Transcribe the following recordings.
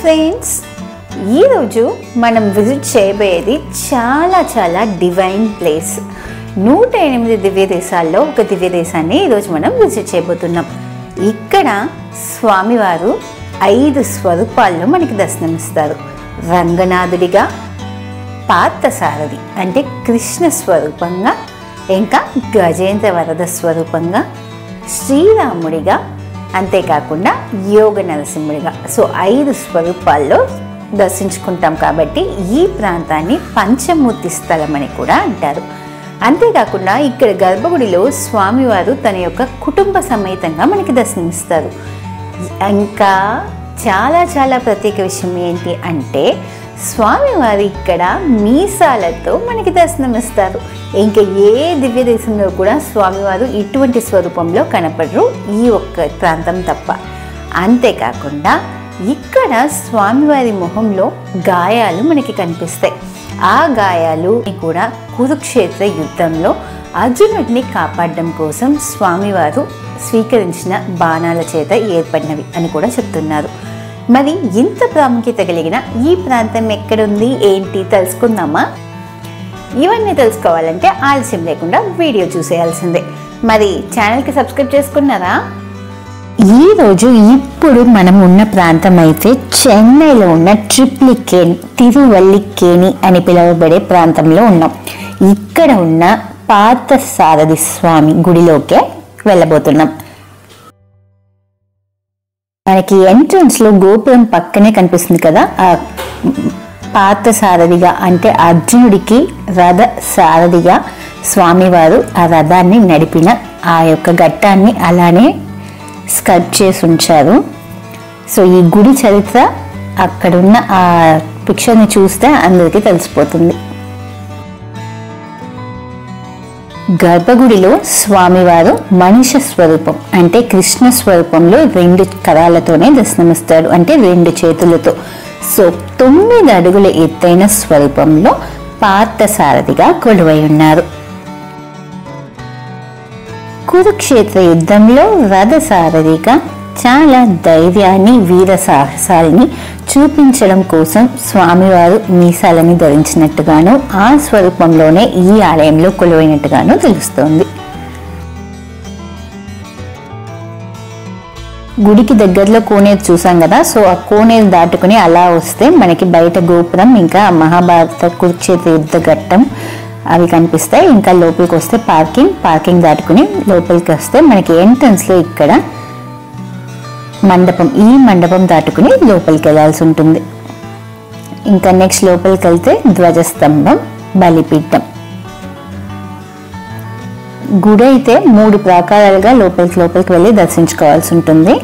Friends, ఈరోజు మనం visit చేయబోయేది చాలా డివైన్ ప్లేస్. 108 దివ్య దేశాల్లో ఒక దివ్య దేశాన్ని ఈరోజు మనం విజిట్ చేయబోతున్నాం. ఇక్కడ స్వామివారు 5 స్వరూపాల్లో మనకి దర్శనమిస్తారు. రంగనాథుడిగా, పార్థసారథి అంటే కృష్ణ స్వరూపంగా, ఇంకా గజేంద్ర వరద స్వరూపంగా, శ్రీరాముడిగా, అంతేకాకుండా యోగ నరసింహుడిగా. సో 5 స్వరూపాల్లో దర్శించుకుంటాం కాబట్టి ఈ ప్రాంతాన్ని పంచమూర్తి స్థలం అని కూడా అంటారు. అంతేకాకుండా ఇక్కడ గర్భగుడిలో స్వామివారు తన యొక్క కుటుంబ సమేతంగా మనకి దర్శనమిస్తారు. ఇంకా చాలా ప్రత్యేక విషయం ఏంటి అంటే స్వామివారు ఇక్కడ మీసాలతో మనకి దర్శనమిస్తారు. ఇంకా ఏ దివ్య దేశంలో కూడా స్వామివారు ఇటువంటి స్వరూపంలో కనపడరు, ఈ ఒక్క ప్రాంతం తప్ప. అంతేకాకుండా ఇక్కడ స్వామివారి మొహంలో గాయాలు మనకి కనిపిస్తాయి. ఆ గాయాలు కూడా కురుక్షేత్ర యుద్ధంలో అర్జునుడిని కాపాడడం కోసం స్వామివారు స్వీకరించిన బాణాల చేత ఏర్పడినవి అని కూడా చెప్తున్నారు. మరి ఇంత ప్రాముఖ్యత కలిగిన ఈ ప్రాంతం ఎక్కడుంది ఏంటి తెలుసుకుందామా? ఇవన్నీ తెలుసుకోవాలంటే ఆలస్యం లేకుండా వీడియో చూసేయాల్సిందే. మరి ఛానల్కి సబ్స్క్రైబ్ చేసుకున్నారా? ఈరోజు ఇప్పుడు మనం ఉన్న ప్రాంతం అయితే చెన్నైలో ఉన్న ట్రిప్లికేన్ తిరువల్లికేణి అని పిలువబడే ప్రాంతంలో ఉన్నాం. ఇక్కడ ఉన్న పార్థసారథి స్వామి గుడిలోకే వెళ్ళబోతున్నాం. మనకి ఎంట్రన్స్లో గోపురం పక్కనే కనిపిస్తుంది కదా, ఆ పార్థసారథిగా అంటే అర్జునుడికి రథ సారథిగా స్వామివారు ఆ రథాన్ని నడిపిన ఆ యొక్క ఘట్టాన్ని అలానే స్కల్ప్ట్ చేసి ఉంచారు. సో ఈ గుడి చరిత్ర అక్కడున్న ఆ పిక్చర్ని చూస్తే అందరికీ తెలిసిపోతుంది. గర్భగుడిలో స్వామివారు మనిష స్వరూపం అంటే కృష్ణ స్వరూపంలో 2 కరాలతోనే దర్శనమిస్తాడు, అంటే 2 చేతులతో. సో 9 అడుగుల ఎత్తైన స్వరూపంలో పార్థసారథిగా కొలువై ఉన్నారు. కురుక్షేత్ర యుద్ధంలో రథసారథిగా చాలా ధైర్యాన్ని, వీర సాహసాలని చూపించడం కోసం స్వామివారు మీసాలని ధరించినట్టుగాను, ఆ స్వరూపంలోనే ఈ ఆలయంలో కొలువైనట్టుగాను తెలుస్తోంది. గుడికి దగ్గరలో కోనేరు చూసాం కదా, సో ఆ కోనేరు దాటుకుని అలా వస్తే మనకి బయట గోపురం, ఇంకా మహాభారత కురుక్షేత్ర యుద్ధ ఘట్టం అవి కనిపిస్తాయి. ఇంకా లోపలికి వస్తే పార్కింగ్ దాటుకుని లోపలికి వస్తే మనకి ఎంట్రన్స్లో ఇక్కడ మండపం, ఈ మండపం దాటుకుని లోపలికి వెళ్ళాల్సి ఉంటుంది. ఇంకా నెక్స్ట్ లోపలికి వెళ్తే ధ్వజస్తంభం, బలిపీఠం. గుడి అయితే 3 ప్రాకారాలుగా లోపలికి వెళ్ళి దర్శించుకోవాల్సి ఉంటుంది.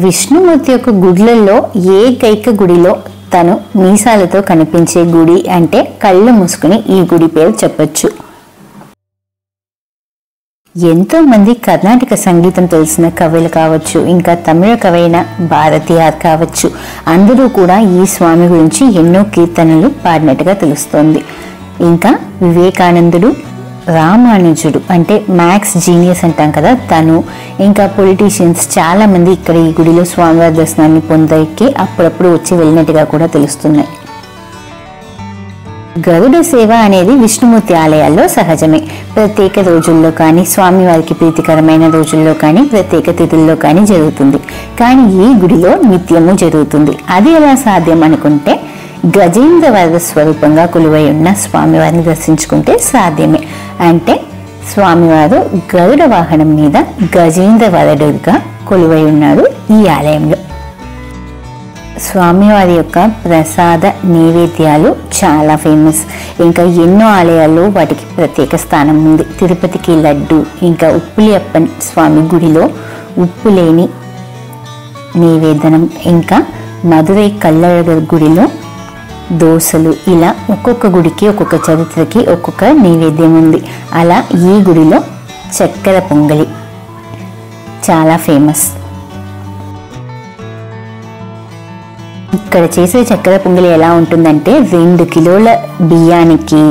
విష్ణుమూర్తి యొక్క గుడులలో ఏకైక గుడిలో తను మీసాలతో కనిపించే గుడి అంటే కళ్ళు మూసుకుని ఈ గుడి పేరు చెప్పొచ్చు. ఎంతో మంది కర్ణాటక సంగీతం తెలిసిన కవులు కావచ్చు, ఇంకా తమిళ కవైన భారతీయార్ కావచ్చు, అందరూ కూడా ఈ స్వామి గురించి ఎన్నో కీర్తనలు పాడినట్టుగా తెలుస్తోంది. ఇంకా వివేకానందుడు, రామానుజుడు అంటే మ్యాథ్స్ జీనియస్ అంటాం కదా తను, ఇంకా పొలిటీషియన్స్ చాలా మంది ఇక్కడ ఈ గుడిలో స్వామివారి దర్శనాన్ని పొందకి అప్పుడప్పుడు వచ్చి వెళ్ళినట్టుగా కూడా తెలుస్తున్నాయి. గరుడ సేవ అనేది విష్ణుమూర్తి ఆలయాల్లో సహజమే. ప్రత్యేక రోజుల్లో కానీ, స్వామివారికి ప్రీతికరమైన రోజుల్లో కానీ, ప్రత్యేక తిథుల్లో కానీ జరుగుతుంది. కానీ ఈ గుడిలో నిత్యము జరుగుతుంది. అది ఎలా సాధ్యం అనుకుంటే గజేంద్ర వరద స్వరూపంగా కొలువై ఉన్న స్వామివారిని దర్శించుకుంటే సాధ్యమే. అంటే స్వామివారు గరుడ వాహనం మీద గజేంద్ర వరదుడిగా కొలువై ఉన్నారు ఈ ఆలయంలో. స్వామివారి యొక్క ప్రసాద నైవేద్యాలు చాలా ఫేమస్. ఇంకా ఎన్నో ఆలయాల్లో వాటికి ప్రత్యేక స్థానం ఉంది. తిరుపతికి లడ్డు, ఇంకా ఉప్పులియప్పన్ స్వామి గుడిలో ఉప్పు లేని నైవేద్యం, ఇంకా మధురై కల్లഴగర్ గుడిలో దోసలు. ఇలా ఒక్కొక్క గుడికి, ఒక్కొక్క చరిత్రకి ఒక్కొక్క నైవేద్యం ఉంది. అలా ఈ గుడిలో చక్కెర పొంగలి చాలా ఫేమస్. ఇక్కడ చేసే చక్కెర పొంగలి ఎలా ఉంటుందంటే 2 కిలోల బియ్యానికి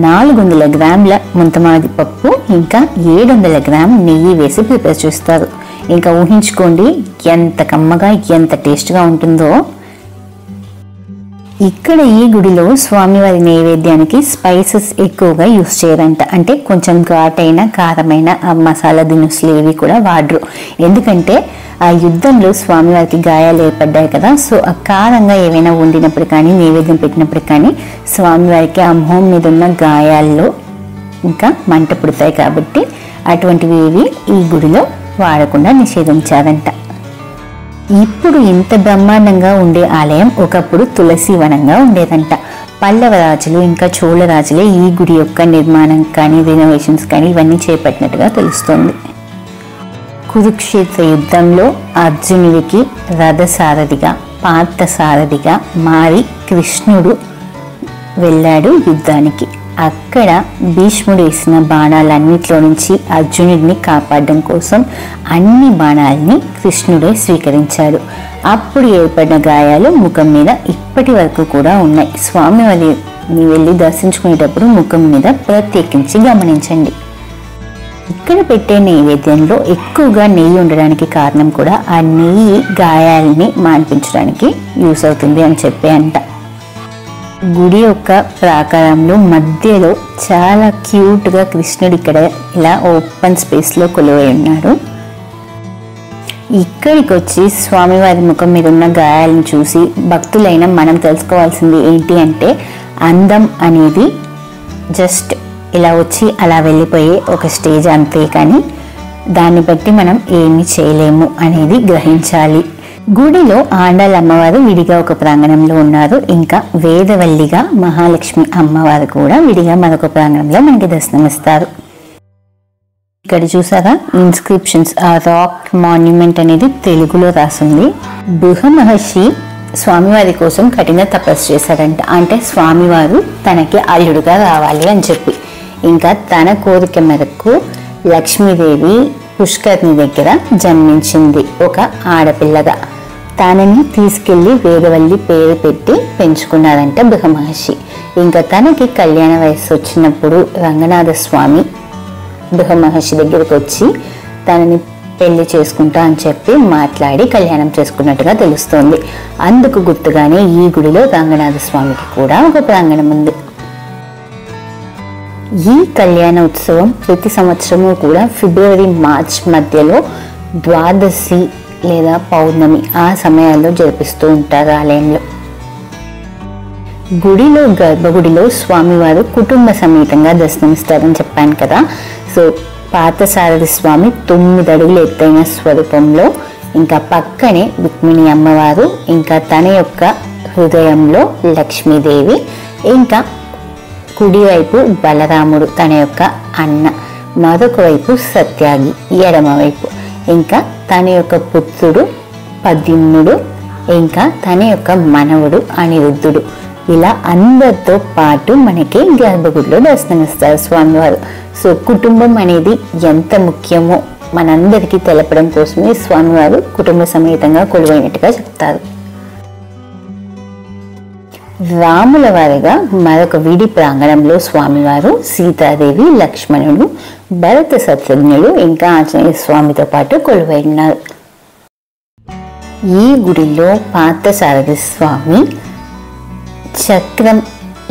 400 గ్రాముల ముంతమాది పప్పు ఇంకా 700 గ్రాముల నెయ్యి వేసి ప్రిపేర్ చేస్తారు. ఇంకా ఊహించుకోండి ఎంత కమ్మగా ఎంత టేస్ట్గా ఉంటుందో. ఇక్కడ ఈ గుడిలో స్వామివారి నైవేద్యానికి స్పైసెస్ ఎక్కువగా యూస్ చేయరంట. అంటే కొంచెం ఘాటైన కారమైన మసాలా దినుసులు ఏవి కూడా వాడరు. ఎందుకంటే ఆ యుద్ధంలో స్వామివారికి గాయాలు ఏర్పడ్డాయి కదా, సో ఆ కారంగా ఏవైనా వండినప్పుడు కానీ నైవేద్యం పెట్టినప్పుడు కానీ స్వామివారికి ఆ మొహం మీద ఉన్న గాయాల్లో ఇంకా మంట పుడతాయి కాబట్టి అటువంటివి ఏవి ఈ గుడిలో వాడకుండా నిషేధించారంట. ఇప్పుడు ఇంత బ్రహ్మాండంగా ఉండే ఆలయం ఒకప్పుడు తులసి వనంగా ఉండేదంట. పల్లవ రాజులు ఇంకా చోళ రాజులే ఈ గుడి యొక్క నిర్మాణం కానీ రెనోవేషన్స్ కానీ ఇవన్నీ చేపట్టినట్టుగా తెలుస్తోంది. కురుక్షేత్ర యుద్ధంలో అర్జునుడికి రథసారథిగా పార్థసారథిగా మారి కృష్ణుడు వెళ్ళాడు యుద్ధానికి. అక్కడ భీష్ముడు వేసిన బాణాలన్నిట్లో నుంచి అర్జునుడిని కాపాడడం కోసం అన్ని బాణాలని కృష్ణుడే స్వీకరించాడు. అప్పుడు ఏర్పడిన గాయాలు ముఖం మీద ఇప్పటి వరకు కూడా ఉన్నాయి. స్వామివారిని వెళ్ళి దర్శించుకునేటప్పుడు ముఖం మీద ప్రత్యేకించి గమనించండి. ఇక్కడ పెట్టే నైవేద్యంలో ఎక్కువగా నెయ్యి ఉండడానికి కారణం కూడా ఆ నెయ్యి గాయాలని మాన్పించడానికి యూస్ అవుతుంది అని చెప్పి అంట. గుడి యొక్క ప్రాకారంలో మధ్యలో చాలా క్యూట్గా కృష్ణుడు ఇక్కడ ఇలా ఓపెన్ స్పేస్లో కొలువై ఉన్నాడు. ఇక్కడికి వచ్చి స్వామివారి ముఖం మీద ఉన్న గాయాలను చూసి భక్తులైన మనం తెలుసుకోవాల్సింది ఏంటి అంటే అందం అనేది జస్ట్ ఇలా వచ్చి అలా వెళ్ళిపోయే ఒక స్టేజ్ అంతే, కానీ దాన్ని బట్టి మనం ఏమీ చేయలేము అనేది గ్రహించాలి. గుడిలో ఆండాళ్ళ అమ్మవారు విడిగా ఒక ప్రాంగణంలో ఉన్నారు. ఇంకా వేదవల్లిగా మహాలక్ష్మి అమ్మవారు కూడా విడిగా మరొక ప్రాంగణంలో మనకి దర్శనమిస్తారు. ఇక్కడ చూసారా ఇన్స్క్రిప్షన్స్, ఆ రాక్ మాన్యుమెంట్ అనేది తెలుగులో రాసింది. బృహ మహర్షి స్వామివారి కోసం కఠిన తపస్సు చేశారంట. అంటే స్వామివారు తనకి అల్లుడుగా రావాలి అని చెప్పి. ఇంకా తన కోరిక మేరకు లక్ష్మీదేవి పుష్కర్ని దగ్గర జన్మించింది ఒక ఆడపిల్లగా. తనని తీసుకెళ్లి వేదవల్లి పేరు పెట్టి పెంచుకున్నారంట బృహ మహర్షి. ఇంకా తనకి కళ్యాణ వయస్సు వచ్చినప్పుడు రంగనాథ స్వామి బృహ మహర్షి దగ్గరికి వచ్చి తనని పెళ్లి చేసుకుంటా అని చెప్పి మాట్లాడి కళ్యాణం చేసుకున్నట్టుగా తెలుస్తోంది. అందుకు గుర్తుగానే ఈ గుడిలో రంగనాథ స్వామికి కూడా ఒక ప్రాంగణం ఉంది. ఈ కళ్యాణ ఉత్సవం ప్రతి సంవత్సరము కూడా ఫిబ్రవరి మార్చ్ మధ్యలో ద్వాదశి లేదా పౌర్ణమి ఆ సమయాల్లో జరిపిస్తూ ఉంటారు ఆలయంలో. గుడిలో గర్భగుడిలో స్వామివారు కుటుంబ సమేతంగా దర్శనమిస్తారని చెప్పాను కదా. సో పార్థసారథి స్వామి 9 అడుగుల ఎత్తైన స్వరూపంలో, ఇంకా పక్కనే రుక్మిణి అమ్మవారు, ఇంకా తన యొక్క హృదయంలో లక్ష్మీదేవి, ఇంకా కుడివైపు బలరాముడు తన యొక్క అన్న, మరొక వైపు సత్యాగి ఎడమవైపు, ఇంకా తన యొక్క పుత్రుడు పద్యుమ్నుడు, ఇంకా తన యొక్క మనవుడు అనిరుద్ధుడు. ఇలా అందరితో పాటు మనకి గర్భగుడిలో దర్శనమిస్తారు స్వామివారు. సో కుటుంబం అనేది ఎంత ముఖ్యమో మనందరికీ తెలపడం కోసమే స్వామివారు కుటుంబ సమేతంగా కొలువైనట్టుగా చెప్తారు. రాముల వారిగా మరొక విడి ప్రాంగణంలో స్వామివారు సీతాదేవి, లక్ష్మణుడు, భరత శత్రుఘ్నుడు, ఇంకా ఆంజనేయ స్వామితో పాటు కొలువై ఉన్నారు. ఈ గుడిలో పార్థసారథి స్వామి చక్రం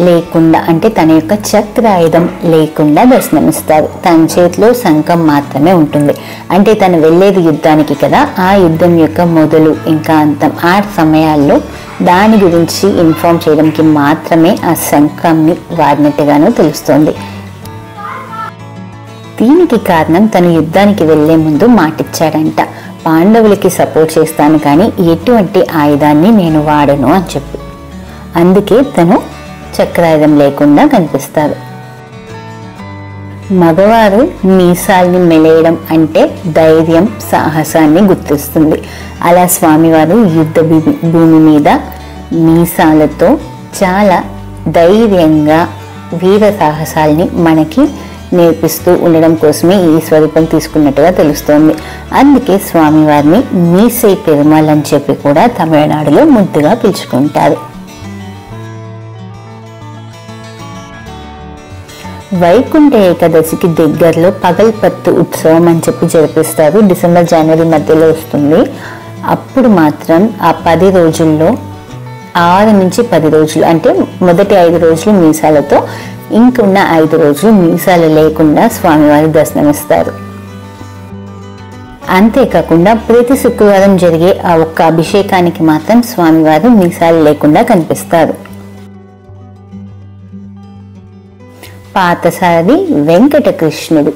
లేకుండా, అంటే తన యొక్క చక్రాయుధం లేకుండా దర్శనమిస్తారు. తన చేతిలో శంఖం మాత్రమే ఉంటుంది. అంటే తను వెళ్ళేది యుద్ధానికి కదా, ఆ యుద్ధం యొక్క మొదలు ఇంకా అంతం ఆ సమయాల్లో దాని గురించి ఇన్ఫార్మ్ చేయడానికి మాత్రమే ఆ శంఖంని వాడినట్టుగానూ తెలుస్తోంది. దీనికి కారణం తను యుద్ధానికి వెళ్లే ముందు మాటిచ్చాడంట, పాండవులకి సపోర్ట్ చేస్తాను కానీ ఎటువంటి ఆయుధాన్ని నేను వాడను అని చెప్పి. అందుకే తను చక్రాయుధం లేకుండా కనిపిస్తారు. మగవారు మీసాల్ని మెలేయడం అంటే ధైర్యం, సాహసాన్ని గుర్తిస్తుంది. అలా స్వామివారు యుద్ధ భూమి మీద మీసాలతో చాలా ధైర్యంగా వీర సాహసాల్ని మనకి నేర్పిస్తూ ఉండడం కోసమే ఈ స్వరూపం తీసుకున్నట్టుగా తెలుస్తోంది. అందుకే స్వామివారిని మీసై పెరుమాళ్ అని చెప్పి కూడా తమిళనాడులో ముద్దుగా పిలుచుకుంటారు. వైకుంఠ ఏకాదశికి దగ్గరలో పగల్పత్తు ఉత్సవం అని చెప్పి జరిపిస్తారు. డిసెంబర్ జనవరి మధ్యలో వస్తుంది. అప్పుడు మాత్రం ఆ 10 రోజుల్లో 6 నుంచి 10 రోజులు అంటే మొదటి 5 రోజులు మీసాలతో, ఇంకున్న 5 రోజులు మీసాలు లేకుండా స్వామివారి దర్శనమిస్తారు. అంతేకాకుండా ప్రతి శుక్రవారం జరిగే ఆ ఒక్క అభిషేకానికి మాత్రం స్వామివారు మీసాలు లేకుండా కనిపిస్తారు. పాతసారి వెంకటకృష్ణుడు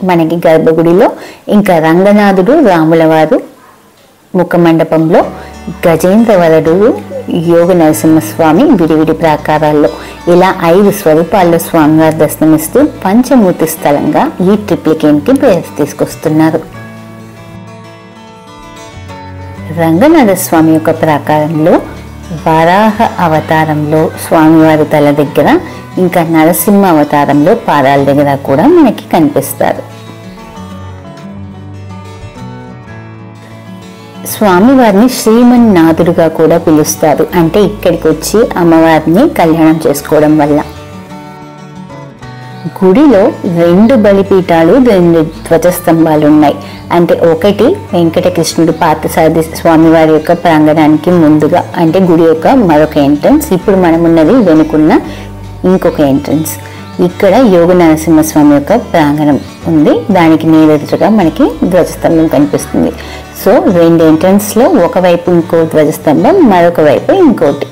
మనకి గర్భగుడిలో, ఇంకా రంగనాథుడు రాములవారు ముఖమండపంలో, గజేంద్రవరదుడు యోగ నరసింహస్వామి విడివిడి ప్రాకారాల్లో, ఇలా 5 స్వరూపాల్లో స్వామివారి దర్శనమిస్తూ పంచమూర్తి స్థలంగా ఈ ట్రిప్లికేన్కి పేరు తీసుకొస్తున్నారు. రంగనాథ స్వామి యొక్క ప్రాకారంలో వరాహ అవతారంలో స్వామివారి తల దగ్గర, ఇంకా నరసింహ అవతారంలో పాదాల దగ్గర కూడా మనకి కనిపిస్తారు. స్వామివారిని శ్రీమన్నాథుడుగా కూడా పిలుస్తారు. అంటే ఇక్కడికి వచ్చి అమ్మవారిని కళ్యాణం చేసుకోవడం వల్ల. గుడిలో 2 బలిపీఠాలు, 2 ధ్వజస్తంభాలు ఉన్నాయి. అంటే ఒకటి వెంకటకృష్ణుడు పార్థసారథి స్వామివారి యొక్క ప్రాంగణానికి ముందుగా, అంటే గుడి యొక్క మరొక ఎంట్రన్స్. ఇప్పుడు మనం ఉన్నది వెనుకున్న ఇంకొక ఎంట్రన్స్. ఇక్కడ యోగ నరసింహస్వామి యొక్క ప్రాంగణం ఉంది. దానికి నేరెదురుగా మనకి ధ్వజస్తంభం కనిపిస్తుంది. సో 2 ఎంట్రన్స్లో ఒకవైపు ఇంకో ధ్వజస్తంభం, మరొక వైపు ఇంకోటి.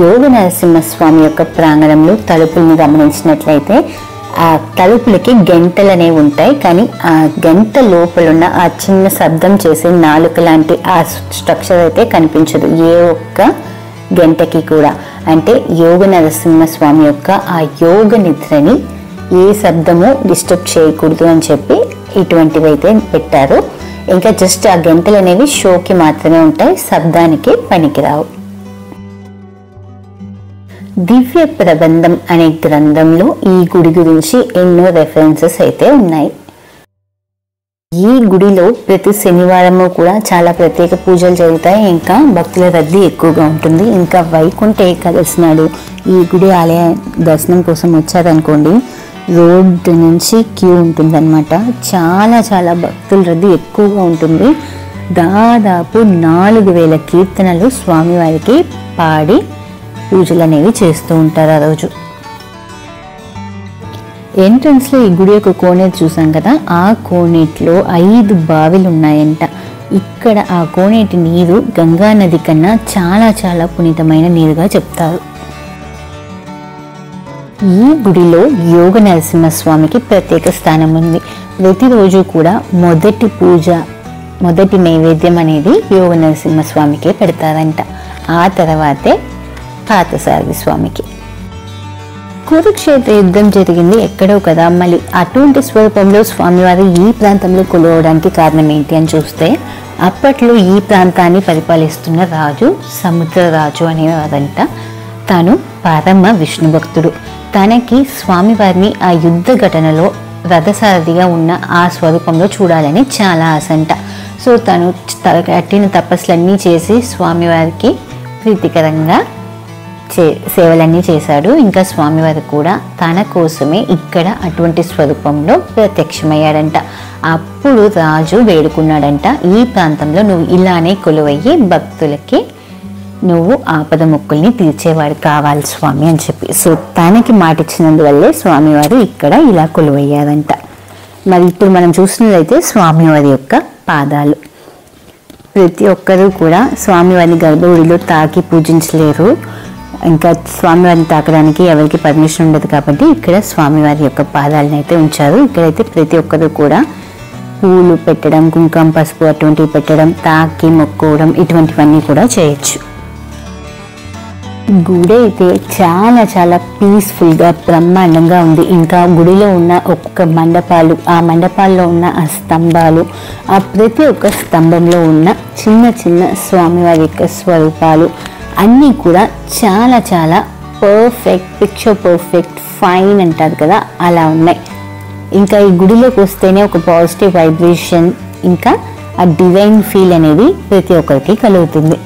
యోగ నరసింహస్వామి యొక్క ప్రాంగణంలో తలుపుల్ని గమనించినట్లయితే ఆ తలుపులకి గంటలు అనేవి ఉంటాయి. కానీ ఆ గంట లోపలున్న ఆ చిన్న శబ్దం చేసే నాలుక లాంటి ఆ స్ట్రక్చర్ అయితే కనిపించదు ఏ ఒక్క గంటకి కూడా. అంటే యోగ నరసింహస్వామి యొక్క ఆ యోగ నిద్రని ఏ శబ్దము డిస్టర్బ్ చేయకూడదు అని చెప్పి ఇటువంటివి అయితే పెట్టారు. ఇంకా జస్ట్ ఆ గంటలు అనేవి షోకి మాత్రమే ఉంటాయి, శబ్దానికి పనికిరావు. దివ్య ప్రబంధం అనే గ్రంథంలో ఈ గుడి గురించి ఎన్నో రెఫరెన్సెస్ అయితే ఉన్నాయి. ఈ గుడిలో ప్రతి శనివారము కూడా చాలా ప్రత్యేక పూజలు జరుగుతాయి. ఇంకా భక్తుల రద్దీ ఎక్కువగా ఉంటుంది. ఇంకా వైకుంఠ ఏకాదశి నాడు ఈ గుడి ఆలయ దర్శనం కోసం వచ్చారనుకోండి, రోడ్డు నుంచి క్యూ ఉంటుందన్నమాట. చాలా భక్తుల రద్దీ ఎక్కువగా ఉంటుంది. దాదాపు 4000 కీర్తనలు స్వామివారికి పాడి పూజలు అనేవి చేస్తూ ఉంటారు ఆ రోజు. ఎంట్రన్స్లో ఈ గుడి యొక్క కోనేరు చూసాం కదా, ఆ కోనేటిలో 5 బావిలు ఉన్నాయంట. ఇక్కడ ఆ కోనేటి నీరు గంగా నది కన్నా చాలా పునీతమైన నీరుగా చెప్తారు. ఈ గుడిలో యోగ నరసింహస్వామికి ప్రత్యేక స్థానం ఉంది. ప్రతిరోజు కూడా మొదటి నైవేద్యం అనేది యోగ నరసింహస్వామికే పెడతారంట. ఆ తర్వాతే పార్థసారథి స్వామికి. కురుక్షేత్ర యుద్ధం జరిగింది ఎక్కడో కదా, మళ్ళీ అటువంటి స్వరూపంలో స్వామివారు ఈ ప్రాంతంలో కొలువడానికి కారణం ఏంటి అని చూస్తే, అప్పట్లో ఈ ప్రాంతాన్ని పరిపాలిస్తున్న రాజు సముద్రరాజు అనేవారంట. తాను పరమ విష్ణు భక్తుడు. తనకి స్వామివారిని ఆ యుద్ధ ఘటనలో రథసారథిగా ఉన్న ఆ స్వరూపంలో చూడాలని చాలా ఆశంట. సో తను కట్టిన తపస్సులన్నీ చేసి స్వామివారికి ప్రీతికరంగా సేవలన్నీ చేశాడు. ఇంకా స్వామివారు కూడా తన కోసమే ఇక్కడ అటువంటి స్వరూపంలో ప్రత్యక్షమయ్యాడంట. అప్పుడు రాజు వేడుకున్నాడంట, ఈ ప్రాంతంలో నువ్వు ఇలానే కొలువయ్యి భక్తులకి నువ్వు ఆపద మొక్కుల్ని తీర్చేవాడు కావాలి స్వామి అని చెప్పి. సో తనకి మాట ఇచ్చినందువల్లే స్వామివారు ఇక్కడ ఇలా కొలువయ్యారంట. మరి ఇప్పుడు మనం చూసినట్లయితే స్వామివారి యొక్క పాదాలు. ప్రతి ఒక్కరూ కూడా స్వామివారిని గర్భగుడిలో తాకి పూజించలేరు. ఇంకా స్వామివారిని తాకడానికి ఎవరికి పర్మిషన్ ఉండదు కాబట్టి ఇక్కడ స్వామివారి యొక్క పాదాలను అయితే ఉంచారు. ఇక్కడైతే ప్రతి ఒక్కరూ కూడా పూలు పెట్టడం, కుంకుమ పసుపు అటువంటివి పెట్టడం, తాకి మొక్కుకోవడం ఇటువంటివన్నీ కూడా చేయొచ్చు. గుడి అయితే చాలా పీస్ఫుల్గా బ్రహ్మాండంగా ఉంది. ఇంకా గుడిలో ఉన్న ఒక్కొక్క మండపాలు, ఆ మండపాల్లో ఉన్న ఆ స్తంభాలు, ఆ ప్రతి ఒక్క స్తంభంలో ఉన్న చిన్న స్వామివారి యొక్క స్వరూపాలు అన్నీ కూడా చాలా పర్ఫెక్ట్, పిక్చర్ పర్ఫెక్ట్, ఫైన్ అంటారు కదా, అలా ఉన్నాయి. ఇంకా ఈ గుడిలోకి వస్తేనే ఒక పాజిటివ్ వైబ్రేషన్, ఇంకా ఆ డివైన్ ఫీల్ అనేది ప్రతి ఒక్కరికి కలుగుతుంది.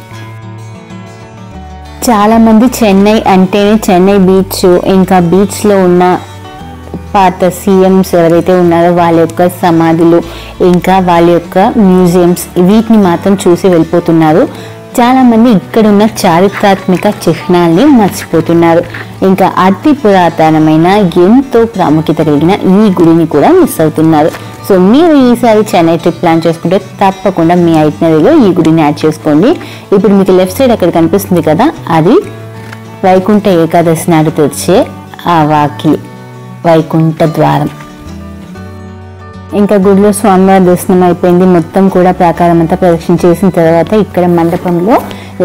చాలామంది చెన్నై అంటేనే చెన్నై బీచ్, ఇంకా బీచ్లో ఉన్న పాత సీఎంస్ ఎవరైతే ఉన్నారో వాళ్ళ యొక్క సమాధులు, ఇంకా వాళ్ళ యొక్క మ్యూజియంస్, వీటిని మాత్రం చూసి వెళ్ళిపోతున్నారు. చాలామంది ఇక్కడున్న చారిత్రాత్మక చిహ్నాల్ని మర్చిపోతున్నారు. ఇంకా అతి పురాతనమైన ఎంతో ప్రాముఖ్యత కలిగిన ఈ గుడిని కూడా మిస్ అవుతున్నారు. సో మీరు ఈసారి చెన్నై ట్రిప్ ప్లాన్ చేసుకుంటే తప్పకుండా మీ ఐటినరీలో ఈ గుడిని యాడ్ చేసుకోండి. ఇప్పుడు మీకు లెఫ్ట్ సైడ్ అక్కడ కనిపిస్తుంది కదా, అది వైకుంఠ ఏకాదశి నాడు తెరిచే ఆ వాకిలి, వైకుంఠ ద్వారం. ఇంకా గుడిలో స్వామివారి దర్శనం అయిపోయింది. మొత్తం కూడా ప్రాకారం అంతా ప్రదక్షిణ చేసిన తర్వాత ఇక్కడ మండపంలో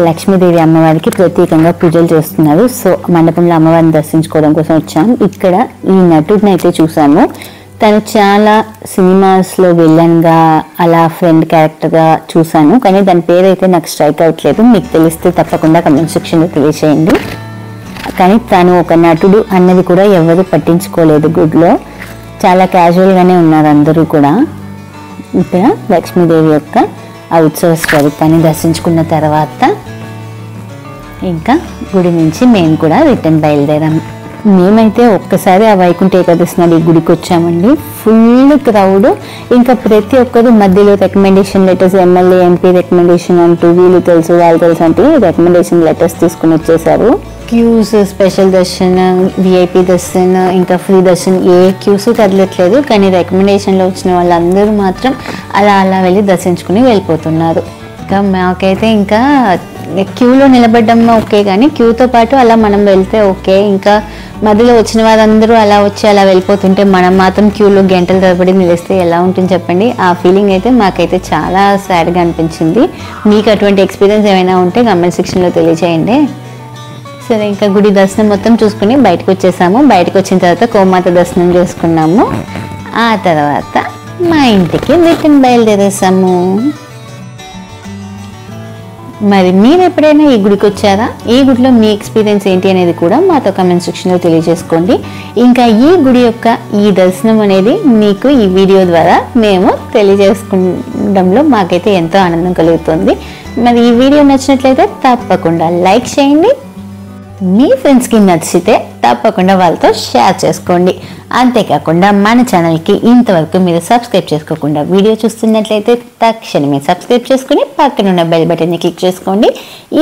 లక్ష్మీదేవి అమ్మవారికి ప్రత్యేకంగా పూజలు చేస్తున్నారు. సో మండపంలో అమ్మవారిని దర్శించుకోవడం కోసం వచ్చాము. ఇక్కడ ఈ నటుడిని అయితే చూసాము. తను చాలా సినిమాస్లో విలన్గా, అలా ఫ్రెండ్ క్యారెక్టర్గా చూశాను, కానీ దాని పేరు అయితే నాకు స్ట్రైక్ అవ్వట్లేదు. మీకు తెలిస్తే తప్పకుండా కమెంట్ సెక్షన్లో తెలియచేయండి. కానీ తను ఒక నటుడు అన్నది కూడా ఎవరు పట్టించుకోలేదు. గుడిలో చాలా క్యాజువల్గానే ఉన్నారు అందరూ కూడా. ఇక్కడ లక్ష్మీదేవి యొక్క ఆ ఉత్సవ స్వరూపాన్ని దర్శించుకున్న తర్వాత ఇంకా గుడి నుంచి మేము కూడా రిటర్న్ బయలుదేరాము. మేమైతే ఒక్కసారి ఆ వైకుంఠ ఏకాదశి నాడు ఈ గుడికి వచ్చామండి. Full crowd. ఇంకా ప్రతి ఒక్కరు మధ్యలో recommendation letters, MLA MP recommendation అంటూ, వీళ్ళు తెలుసు వాళ్ళు తెలుసు అంటూ రికమెండేషన్ లెటర్స్ తీసుకుని వచ్చేసారు. క్యూస్, స్పెషల్ దర్శనం, విఐపి దర్శనం, ఇంకా ఫ్రీ దర్శనం, ఏ క్యూస్ కదలట్లేదు. కానీ రికమెండేషన్లో వచ్చిన వాళ్ళందరూ మాత్రం అలా వెళ్ళి దర్శించుకుని వెళ్ళిపోతున్నారు. ఇంకా మాకైతే ఇంకా క్యూలో నిలబడ్డం ఓకే, కానీ క్యూతో పాటు అలా మనం వెళ్తే ఓకే. ఇంకా మధ్యలో వచ్చిన వారందరూ అలా వచ్చి అలా వెళ్ళిపోతుంటే మనం మాత్రం క్యూలో గంటల తరబడి నిలిస్తే ఎలా ఉంటుంది చెప్పండి. ఆ ఫీలింగ్ అయితే మాకైతే చాలా సాడ్గా అనిపించింది. మీకు అటువంటి ఎక్స్పీరియన్స్ ఏమైనా ఉంటే కమెంట్ సెక్షన్లో తెలియజేయండి. సరే, ఇంకా గుడి దర్శనం మొత్తం చూసుకుని బయటకు వచ్చేసాము. బయటకు వచ్చిన తర్వాత గోమాత దర్శనం చేసుకున్నాము. ఆ తర్వాత మా ఇంటికి రిటర్న్ బయలుదేరేసాము. మరి మీరు ఎప్పుడైనా ఈ గుడికి వచ్చారా? ఈ గుడిలో మీ ఎక్స్పీరియన్స్ ఏంటి అనేది కూడా మాతో కమెంట్ సెక్షన్లో తెలియజేసుకోండి. ఇంకా ఈ గుడి యొక్క ఈ దర్శనం అనేది మీకు ఈ వీడియో ద్వారా మేము తెలియజేసుకోవడంలో మాకైతే ఎంతో ఆనందం కలుగుతుంది. మరి ఈ వీడియో నచ్చినట్లయితే తప్పకుండా లైక్ చేయండి. మీ ఫ్రెండ్స్కి నచ్చితే తప్పకుండా వాళ్ళతో షేర్ చేసుకోండి. అంతేకాకుండా మన ఛానల్కి ఇంతవరకు మీరు సబ్స్క్రైబ్ చేసుకోకుండా వీడియో చూస్తున్నట్లయితే తక్షణమే సబ్స్క్రైబ్ చేసుకుని పక్కనున్న బెల్ బటన్ని క్లిక్ చేసుకోండి.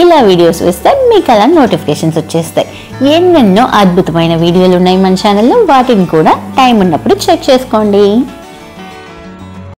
ఇలా వీడియోస్ వేస్తే మీకు అలా నోటిఫికేషన్స్ వచ్చేస్తాయి. ఎన్నెన్నో అద్భుతమైన వీడియోలు ఉన్నాయి మన ఛానల్లో, వాటిని కూడా టైం ఉన్నప్పుడు చెక్ చేసుకోండి.